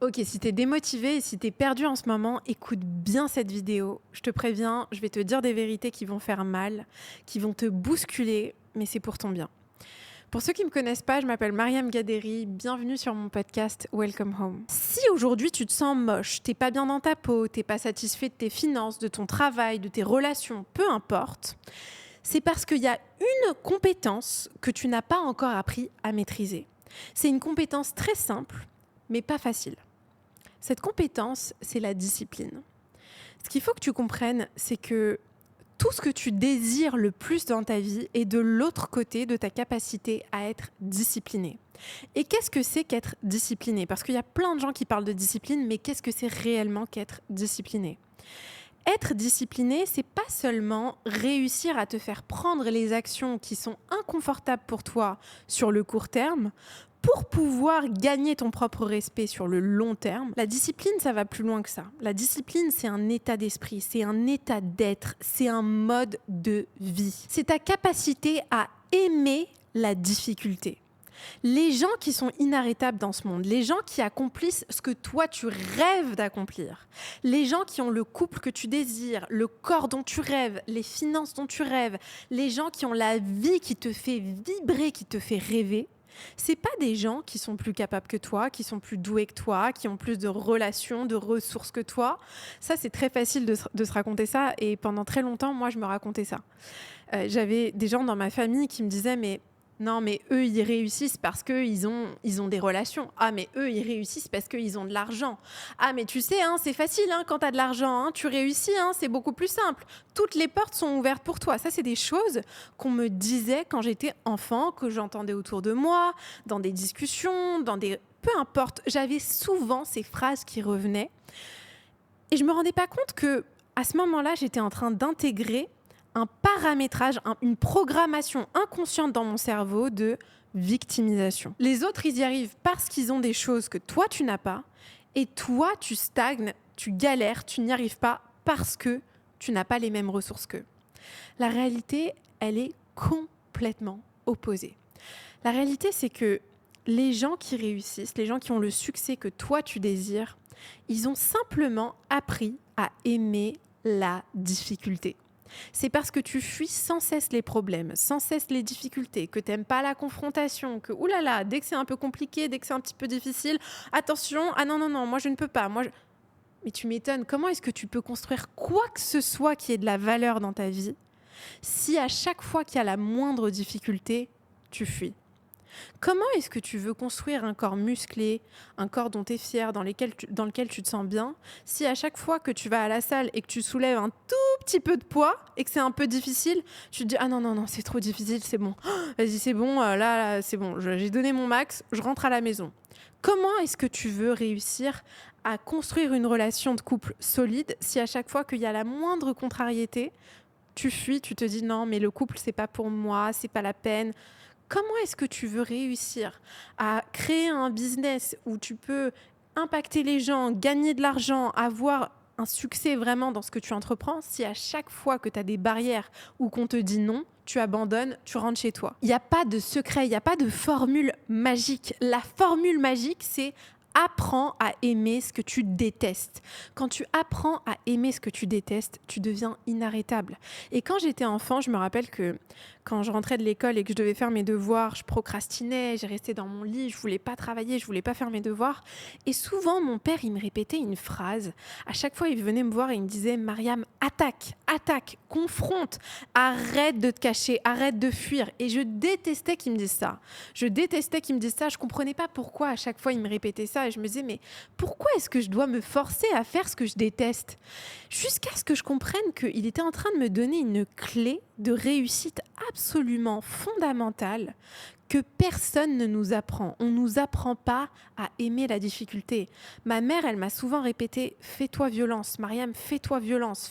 Ok, si t'es démotivé et si t'es perdu en ce moment, écoute bien cette vidéo. Je te préviens, je vais te dire des vérités qui vont faire mal, qui vont te bousculer, mais c'est pour ton bien. Pour ceux qui ne me connaissent pas, je m'appelle Mariam Gaderi, bienvenue sur mon podcast Welcome Home. Si aujourd'hui tu te sens moche, t'es pas bien dans ta peau, t'es pas satisfait de tes finances, de ton travail, de tes relations, peu importe, c'est parce qu'il y a une compétence que tu n'as pas encore appris à maîtriser. C'est une compétence très simple, mais pas facile. Cette compétence, c'est la discipline. Ce qu'il faut que tu comprennes, c'est que tout ce que tu désires le plus dans ta vie est de l'autre côté de ta capacité à être discipliné. Et qu'est-ce que c'est qu'être discipliné ? Parce qu'il y a plein de gens qui parlent de discipline, mais qu'est-ce que c'est réellement qu'être discipliné ? Être discipliné, c'est pas seulement réussir à te faire prendre les actions qui sont inconfortables pour toi sur le court terme pour pouvoir gagner ton propre respect sur le long terme. La discipline, ça va plus loin que ça. La discipline, c'est un état d'esprit, c'est un état d'être, c'est un mode de vie. C'est ta capacité à aimer la difficulté. Les gens qui sont inarrêtables dans ce monde, les gens qui accomplissent ce que toi tu rêves d'accomplir, les gens qui ont le couple que tu désires, le corps dont tu rêves, les finances dont tu rêves, les gens qui ont la vie qui te fait vibrer, qui te fait rêver, c'est pas des gens qui sont plus capables que toi, qui sont plus doués que toi, qui ont plus de relations, de ressources que toi. Ça, c'est très facile de se raconter ça et pendant très longtemps, moi, je me racontais ça. J'avais des gens dans ma famille qui me disaient mais non, mais eux, ils réussissent parce qu'ils ont des relations. Ah, mais eux, ils réussissent parce qu'ils ont de l'argent. Ah, mais tu sais, hein, c'est facile hein, quand tu as de l'argent. Hein, tu réussis, hein, c'est beaucoup plus simple. Toutes les portes sont ouvertes pour toi. Ça, c'est des choses qu'on me disait quand j'étais enfant, que j'entendais autour de moi, dans des discussions, peu importe. J'avais souvent ces phrases qui revenaient. Et je ne me rendais pas compte qu'à ce moment-là, j'étais en train d'intégrer un paramétrage, une programmation inconsciente dans mon cerveau de victimisation. Les autres, ils y arrivent parce qu'ils ont des choses que toi, tu n'as pas. Et toi, tu stagnes, tu galères, tu n'y arrives pas parce que tu n'as pas les mêmes ressources qu'eux. La réalité, elle est complètement opposée. La réalité, c'est que les gens qui réussissent, les gens qui ont le succès que toi, tu désires, ils ont simplement appris à aimer la difficulté. C'est parce que tu fuis sans cesse les problèmes, sans cesse les difficultés, que tu n'aimes pas la confrontation, que oulala, dès que c'est un peu compliqué, dès que c'est un petit peu difficile, attention, ah non, moi je ne peux pas. Mais tu m'étonnes, comment est-ce que tu peux construire quoi que ce soit qui ait de la valeur dans ta vie si à chaque fois qu'il y a la moindre difficulté, tu fuis ? Comment est-ce que tu veux construire un corps musclé, un corps dont tu es fier, dans lequel tu te sens bien, si à chaque fois que tu vas à la salle et que tu soulèves un tout petit peu de poids et que c'est un peu difficile, tu te dis « Ah non, c'est trop difficile, c'est bon. Vas-y, c'est bon, là, c'est bon. J'ai donné mon max, je rentre à la maison. » Comment est-ce que tu veux réussir à construire une relation de couple solide si à chaque fois qu'il y a la moindre contrariété, tu fuis, tu te dis « Non, mais le couple, c'est pas pour moi, c'est pas la peine. » Comment est-ce que tu veux réussir à créer un business où tu peux impacter les gens, gagner de l'argent, avoir un succès vraiment dans ce que tu entreprends si à chaque fois que tu as des barrières ou qu'on te dit non, tu abandonnes, tu rentres chez toi? Il n'y a pas de secret, il n'y a pas de formule magique. La formule magique, c'est apprends à aimer ce que tu détestes. Quand tu apprends à aimer ce que tu détestes, tu deviens inarrêtable. Et quand j'étais enfant, je me rappelle que quand je rentrais de l'école et que je devais faire mes devoirs, je procrastinais, j'ai resté dans mon lit, je voulais pas travailler, je voulais pas faire mes devoirs. Et souvent, mon père, il me répétait une phrase. À chaque fois, il venait me voir et il me disait « Mariam, attaque, confronte, arrête de te cacher, arrête de fuir. » Et je détestais qu'il me dise ça. Je comprenais pas pourquoi à chaque fois, il me répétait ça. Et je me disais « Mais pourquoi est-ce que je dois me forcer à faire ce que je déteste ?» Jusqu'à ce que je comprenne qu'il était en train de me donner une clé de réussite absolument fondamentale que personne ne nous apprend. On ne nous apprend pas à aimer la difficulté. Ma mère, elle m'a souvent répété « Fais-toi violence, Mariam, fais-toi violence.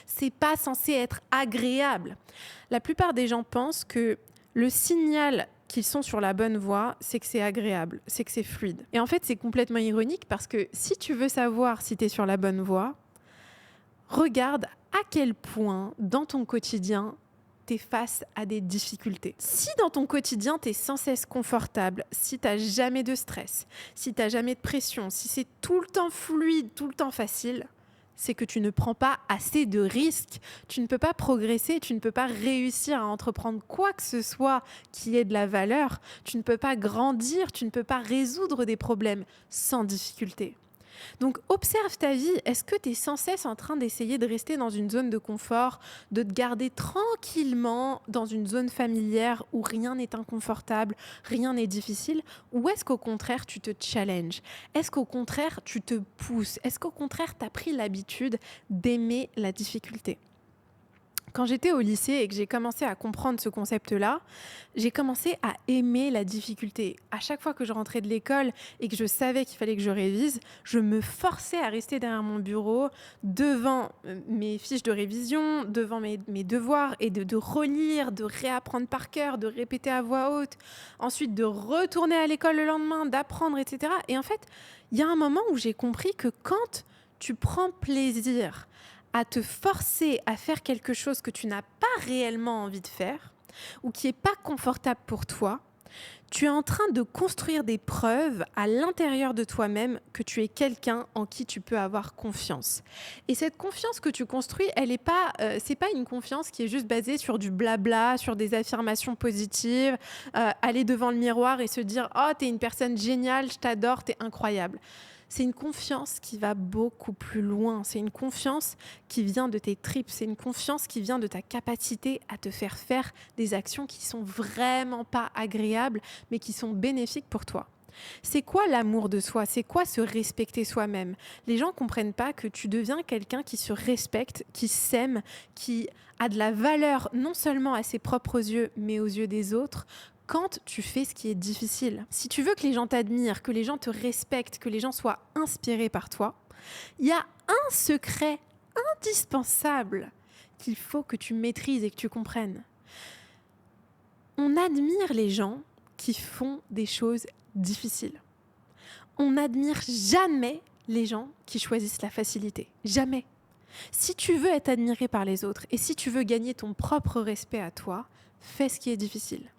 C'est pas censé être agréable. » La plupart des gens pensent que le signal qu'ils sont sur la bonne voie, c'est que c'est agréable, c'est que c'est fluide. Et en fait, c'est complètement ironique parce que si tu veux savoir si tu es sur la bonne voie, regarde à quel point, dans ton quotidien, tu es face à des difficultés. Si dans ton quotidien, tu es sans cesse confortable, si tu n'as jamais de stress, si tu n'as jamais de pression, si c'est tout le temps fluide, tout le temps facile, c'est que tu ne prends pas assez de risques. Tu ne peux pas progresser, tu ne peux pas réussir à entreprendre quoi que ce soit qui ait de la valeur. Tu ne peux pas grandir, tu ne peux pas résoudre des problèmes sans difficulté. Donc observe ta vie. Est-ce que tu es sans cesse en train d'essayer de rester dans une zone de confort, de te garder tranquillement dans une zone familière où rien n'est inconfortable, rien n'est difficile? Ou est-ce qu'au contraire, tu te challenges? Est-ce qu'au contraire, tu te pousses? Est-ce qu'au contraire, tu as pris l'habitude d'aimer la difficulté? Quand j'étais au lycée et que j'ai commencé à comprendre ce concept-là, j'ai commencé à aimer la difficulté. À chaque fois que je rentrais de l'école et que je savais qu'il fallait que je révise, je me forçais à rester derrière mon bureau, devant mes fiches de révision, devant mes devoirs, et de relire, de réapprendre par cœur, de répéter à voix haute, ensuite de retourner à l'école le lendemain, d'apprendre, etc. Et en fait, il y a un moment où j'ai compris que quand tu prends plaisir à te forcer à faire quelque chose que tu n'as pas réellement envie de faire ou qui n'est pas confortable pour toi, tu es en train de construire des preuves à l'intérieur de toi-même que tu es quelqu'un en qui tu peux avoir confiance. Et cette confiance que tu construis, c'est pas une confiance qui est juste basée sur du blabla, sur des affirmations positives, aller devant le miroir et se dire « Oh, t'es une personne géniale, je t'adore, t'es incroyable ». C'est une confiance qui va beaucoup plus loin. C'est une confiance qui vient de tes tripes. C'est une confiance qui vient de ta capacité à te faire des actions qui sont vraiment pas agréables, mais qui sont bénéfiques pour toi. C'est quoi l'amour de soi? C'est quoi se respecter soi-même? Les gens ne comprennent pas que tu deviens quelqu'un qui se respecte, qui s'aime, qui a de la valeur non seulement à ses propres yeux, mais aux yeux des autres, quand tu fais ce qui est difficile. Si tu veux que les gens t'admirent, que les gens te respectent, que les gens soient inspirés par toi, il y a un secret indispensable qu'il faut que tu maîtrises et que tu comprennes. On admire les gens qui font des choses difficiles. On n'admire jamais les gens qui choisissent la facilité. Jamais. Si tu veux être admiré par les autres et si tu veux gagner ton propre respect à toi, fais ce qui est difficile.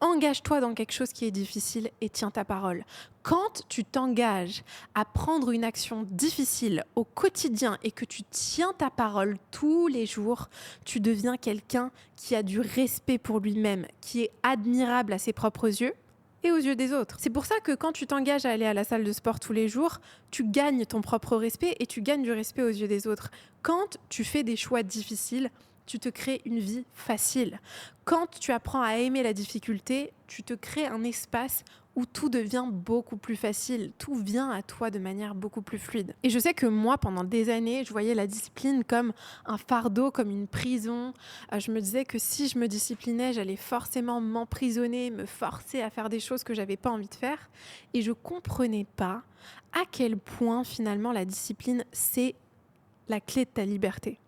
Engage-toi dans quelque chose qui est difficile et tiens ta parole. Quand tu t'engages à prendre une action difficile au quotidien et que tu tiens ta parole tous les jours, tu deviens quelqu'un qui a du respect pour lui-même, qui est admirable à ses propres yeux et aux yeux des autres. C'est pour ça que quand tu t'engages à aller à la salle de sport tous les jours, tu gagnes ton propre respect et tu gagnes du respect aux yeux des autres. Quand tu fais des choix difficiles, tu te crées une vie facile. Quand tu apprends à aimer la difficulté, tu te crées un espace où tout devient beaucoup plus facile. Tout vient à toi de manière beaucoup plus fluide. Et je sais que moi, pendant des années, je voyais la discipline comme un fardeau, comme une prison. Je me disais que si je me disciplinais, j'allais forcément m'emprisonner, me forcer à faire des choses que j'avais pas envie de faire. Et je comprenais pas à quel point finalement la discipline, c'est la clé de ta liberté.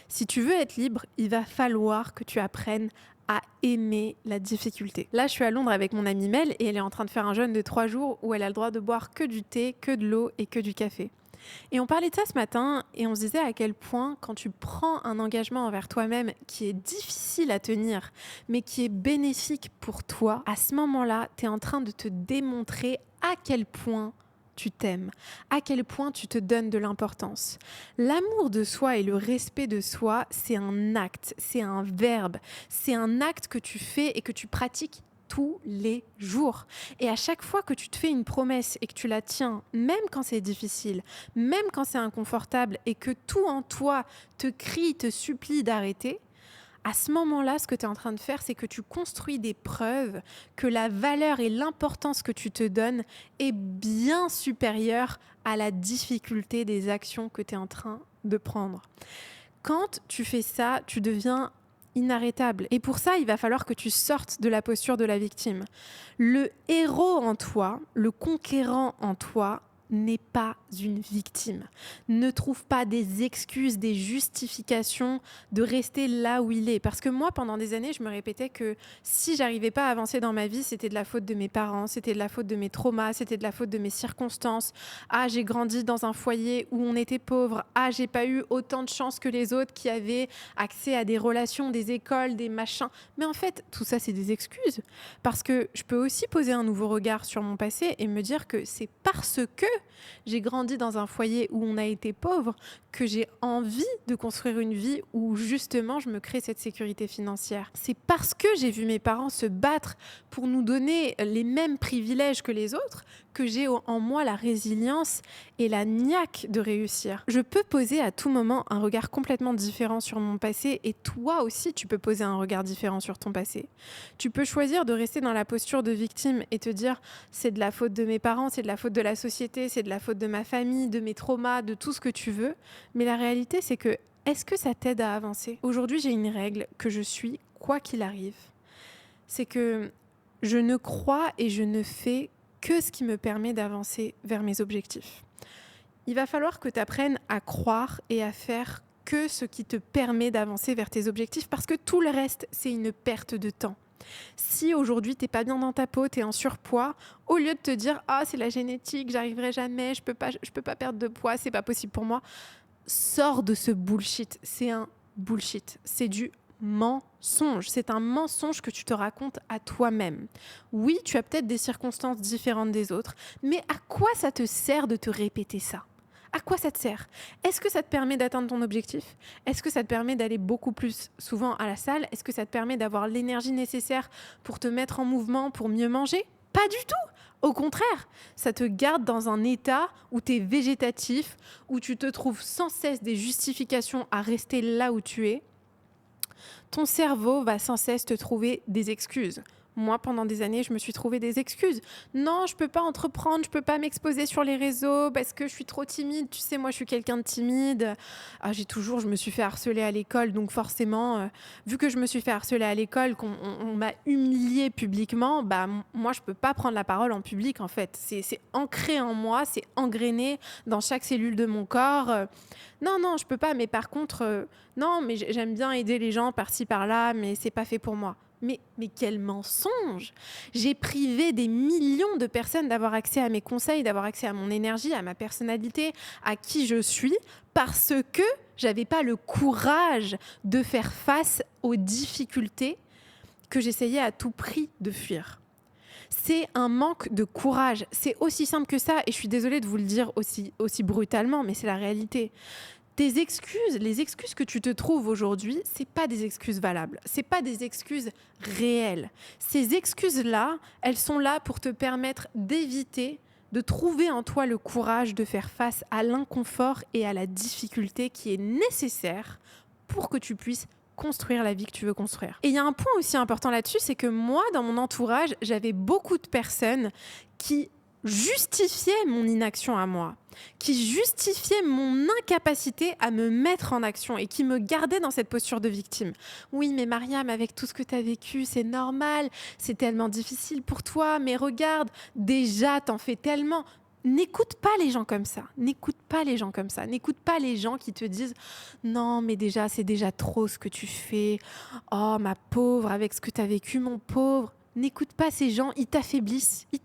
Si tu veux être libre, il va falloir que tu apprennes à aimer la difficulté. Là, je suis à Londres avec mon amie Mel et elle est en train de faire un jeûne de 3 jours où elle a le droit de boire que du thé, que de l'eau et que du café. Et on parlait de ça ce matin et on se disait à quel point quand tu prends un engagement envers toi-même qui est difficile à tenir, mais qui est bénéfique pour toi, à ce moment-là, tu es en train de te démontrer à quel point tu t'aimes, à quel point tu te donnes de l'importance. L'amour de soi et le respect de soi, c'est un acte, c'est un verbe, c'est un acte que tu fais et que tu pratiques tous les jours. Et à chaque fois que tu te fais une promesse et que tu la tiens, même quand c'est difficile, même quand c'est inconfortable et que tout en toi te crie, te supplie d'arrêter, à ce moment-là, ce que tu es en train de faire, c'est que tu construis des preuves que la valeur et l'importance que tu te donnes est bien supérieure à la difficulté des actions que tu es en train de prendre. Quand tu fais ça, tu deviens inarrêtable. Et pour ça, il va falloir que tu sortes de la posture de la victime. Le héros en toi, le conquérant en toi, n'est pas une victime. Ne trouve pas des excuses, des justifications de rester là où il est. Parce que moi, pendant des années, je me répétais que si j'arrivais pas à avancer dans ma vie, c'était de la faute de mes parents, c'était de la faute de mes traumas, c'était de la faute de mes circonstances. Ah, j'ai grandi dans un foyer où on était pauvre. Ah, j'ai pas eu autant de chance que les autres qui avaient accès à des relations, des écoles, des machins. Mais en fait, tout ça, c'est des excuses. Parce que je peux aussi poser un nouveau regard sur mon passé et me dire que c'est parce que j'ai grandi dans un foyer où on a été pauvre que j'ai envie de construire une vie où justement je me crée cette sécurité financière. C'est parce que j'ai vu mes parents se battre pour nous donner les mêmes privilèges que les autres que j'ai en moi la résilience et la niaque de réussir. Je peux poser à tout moment un regard complètement différent sur mon passé et toi aussi tu peux poser un regard différent sur ton passé. Tu peux choisir de rester dans la posture de victime et te dire c'est de la faute de mes parents, c'est de la faute de la société, c'est de la faute de ma famille, de mes traumas, de tout ce que tu veux. Mais la réalité c'est que est-ce que ça t'aide à avancer ? Aujourd'hui j'ai une règle que je suis quoi qu'il arrive. C'est que je ne crois et je ne fais que ce qui me permet d'avancer vers mes objectifs. Il va falloir que tu apprennes à croire et à faire que ce qui te permet d'avancer vers tes objectifs parce que tout le reste, c'est une perte de temps. Si aujourd'hui, tu n'es pas bien dans ta peau, tu es en surpoids, au lieu de te dire « Ah, c'est la génétique, j'arriverai jamais, je peux pas perdre de poids, c'est pas possible pour moi », sors de ce bullshit. C'est un bullshit. C'est du mensonge. C'est un mensonge que tu te racontes à toi-même. Oui, tu as peut-être des circonstances différentes des autres, mais à quoi ça te sert de te répéter ça ? À quoi ça te sert ? Est-ce que ça te permet d'atteindre ton objectif ? Est-ce que ça te permet d'aller beaucoup plus souvent à la salle ? Est-ce que ça te permet d'avoir l'énergie nécessaire pour te mettre en mouvement, pour mieux manger ? Pas du tout ! Au contraire, ça te garde dans un état où tu es végétatif, où tu te trouves sans cesse des justifications à rester là où tu es. Ton cerveau va sans cesse te trouver des excuses. Moi, pendant des années, je me suis trouvé des excuses. Non, je peux pas entreprendre, je peux pas m'exposer sur les réseaux parce que je suis trop timide. Tu sais, moi, je suis quelqu'un de timide. Ah, je me suis fait harceler à l'école, donc forcément, vu que je me suis fait harceler à l'école, qu'on m'a humiliée publiquement, moi, je peux pas prendre la parole en public, en fait. C'est ancré en moi, c'est engrainé dans chaque cellule de mon corps. Non, je peux pas. Mais par contre, non, mais j'aime bien aider les gens par-ci, par-là, mais c'est pas fait pour moi. Mais quel mensonge! J'ai privé des millions de personnes d'avoir accès à mes conseils, d'avoir accès à mon énergie, à ma personnalité, à qui je suis, parce que j'avais pas le courage de faire face aux difficultés que j'essayais à tout prix de fuir. C'est un manque de courage. C'est aussi simple que ça, et je suis désolée de vous le dire aussi brutalement, mais c'est la réalité. Tes excuses, les excuses que tu te trouves aujourd'hui, c'est pas des excuses valables, c'est pas des excuses réelles. Ces excuses-là, elles sont là pour te permettre d'éviter de trouver en toi le courage de faire face à l'inconfort et à la difficulté qui est nécessaire pour que tu puisses construire la vie que tu veux construire. Et il y a un point aussi important là-dessus, c'est que moi, dans mon entourage, j'avais beaucoup de personnes qui justifiaient mon inaction à moi, qui justifiaient mon incapacité à me mettre en action et qui me gardaient dans cette posture de victime. Oui, mais Mariam, avec tout ce que tu as vécu, c'est normal, c'est tellement difficile pour toi, mais regarde, déjà, t'en fais tellement. N'écoute pas les gens comme ça. N'écoute pas les gens comme ça. N'écoute pas les gens qui te disent « Non, mais déjà, c'est déjà trop ce que tu fais. Oh, ma pauvre, avec ce que tu as vécu, mon pauvre. » N'écoute pas ces gens, ils t'affaiblissent, ils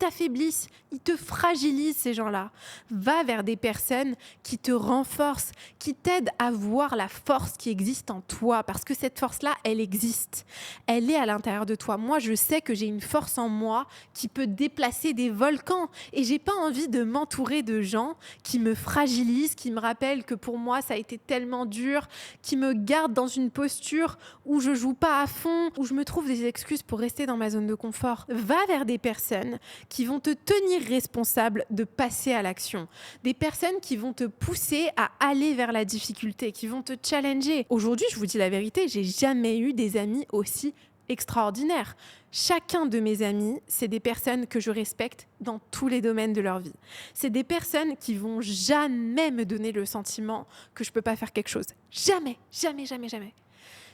te fragilisent ces gens-là. Va vers des personnes qui te renforcent, qui t'aident à voir la force qui existe en toi, parce que cette force-là, elle existe. Elle est à l'intérieur de toi. Moi, je sais que j'ai une force en moi qui peut déplacer des volcans et j'ai pas envie de m'entourer de gens qui me fragilisent, qui me rappellent que pour moi, ça a été tellement dur, qui me gardent dans une posture où je joue pas à fond, où je me trouve des excuses pour rester dans ma zone de confort. Va vers des personnes qui vont te tenir responsable de passer à l'action. Des personnes qui vont te pousser à aller vers la difficulté, qui vont te challenger. Aujourd'hui, je vous dis la vérité, j'ai jamais eu des amis aussi extraordinaires. Chacun de mes amis, c'est des personnes que je respecte dans tous les domaines de leur vie. C'est des personnes qui vont jamais me donner le sentiment que je peux pas faire quelque chose. Jamais, jamais, jamais, jamais.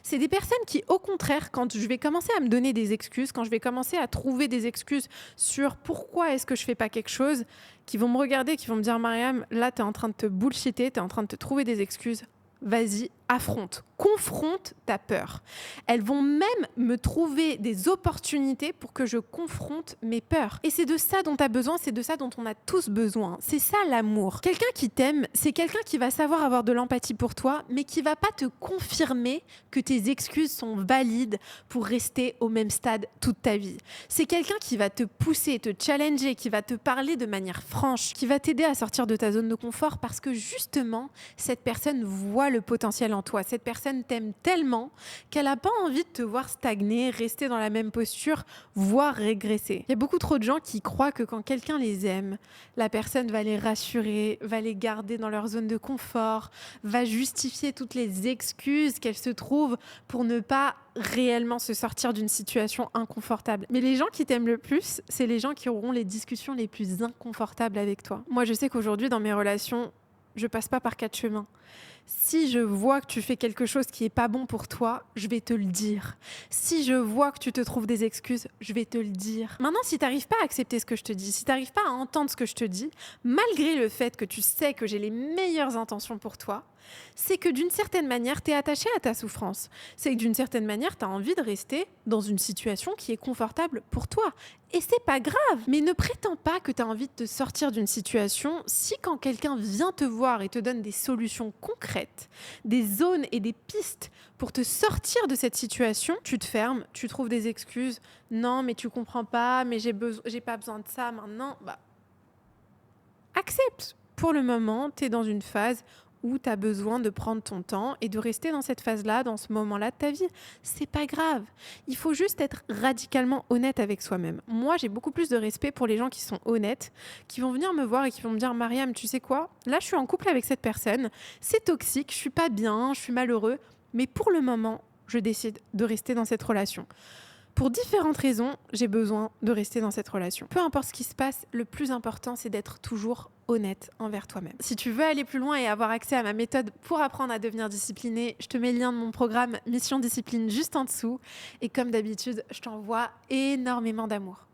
C'est des personnes qui, au contraire, quand je vais commencer à me donner des excuses, quand je vais commencer à trouver des excuses sur pourquoi est-ce que je fais pas quelque chose, qui vont me regarder, qui vont me dire Mariam, là, tu es en train de te bullshitter, tu es en train de te trouver des excuses. Vas-y, affronte, confronte ta peur. Elles vont même me trouver des opportunités pour que je confronte mes peurs. Et c'est de ça dont tu as besoin, c'est de ça dont on a tous besoin. C'est ça l'amour. Quelqu'un qui t'aime, c'est quelqu'un qui va savoir avoir de l'empathie pour toi, mais qui va pas te confirmer que tes excuses sont valides pour rester au même stade toute ta vie. C'est quelqu'un qui va te pousser, te challenger, qui va te parler de manière franche, qui va t'aider à sortir de ta zone de confort parce que justement, cette personne voit le potentiel en toi. Cette personne t'aime tellement qu'elle n'a pas envie de te voir stagner, rester dans la même posture, voire régresser. Il y a beaucoup trop de gens qui croient que quand quelqu'un les aime, la personne va les rassurer, va les garder dans leur zone de confort, va justifier toutes les excuses qu'elle se trouve pour ne pas réellement se sortir d'une situation inconfortable. Mais les gens qui t'aiment le plus, c'est les gens qui auront les discussions les plus inconfortables avec toi. Moi, je sais qu'aujourd'hui, dans mes relations, je passe pas par 4 chemins. Si je vois que tu fais quelque chose qui est pas bon pour toi, je vais te le dire. Si je vois que tu te trouves des excuses, je vais te le dire. Maintenant, si tu n'arrives pas à accepter ce que je te dis, si tu n'arrives pas à entendre ce que je te dis, malgré le fait que tu sais que j'ai les meilleures intentions pour toi, c'est que d'une certaine manière, tu es attaché à ta souffrance. C'est que d'une certaine manière, tu as envie de rester dans une situation qui est confortable pour toi. Et c'est pas grave. Mais ne prétends pas que tu as envie de te sortir d'une situation si quand quelqu'un vient te voir et te donne des solutions concrètes, des zones et des pistes pour te sortir de cette situation, tu te fermes, tu trouves des excuses. Non, mais tu comprends pas, mais j'ai pas besoin de ça maintenant. Accepte. Pour le moment, tu es dans une phase où tu as besoin de prendre ton temps et de rester dans cette phase-là, dans ce moment-là de ta vie. C'est pas grave. Il faut juste être radicalement honnête avec soi-même. Moi, j'ai beaucoup plus de respect pour les gens qui sont honnêtes, qui vont venir me voir et qui vont me dire « Mariam, tu sais quoi ? Là, je suis en couple avec cette personne. C'est toxique, je suis pas bien, je suis malheureux. Mais pour le moment, je décide de rester dans cette relation. » Pour différentes raisons, j'ai besoin de rester dans cette relation. Peu importe ce qui se passe, le plus important, c'est d'être toujours honnête envers toi-même. Si tu veux aller plus loin et avoir accès à ma méthode pour apprendre à devenir discipliné, je te mets le lien de mon programme Mission Discipline juste en dessous. Et comme d'habitude, je t'envoie énormément d'amour.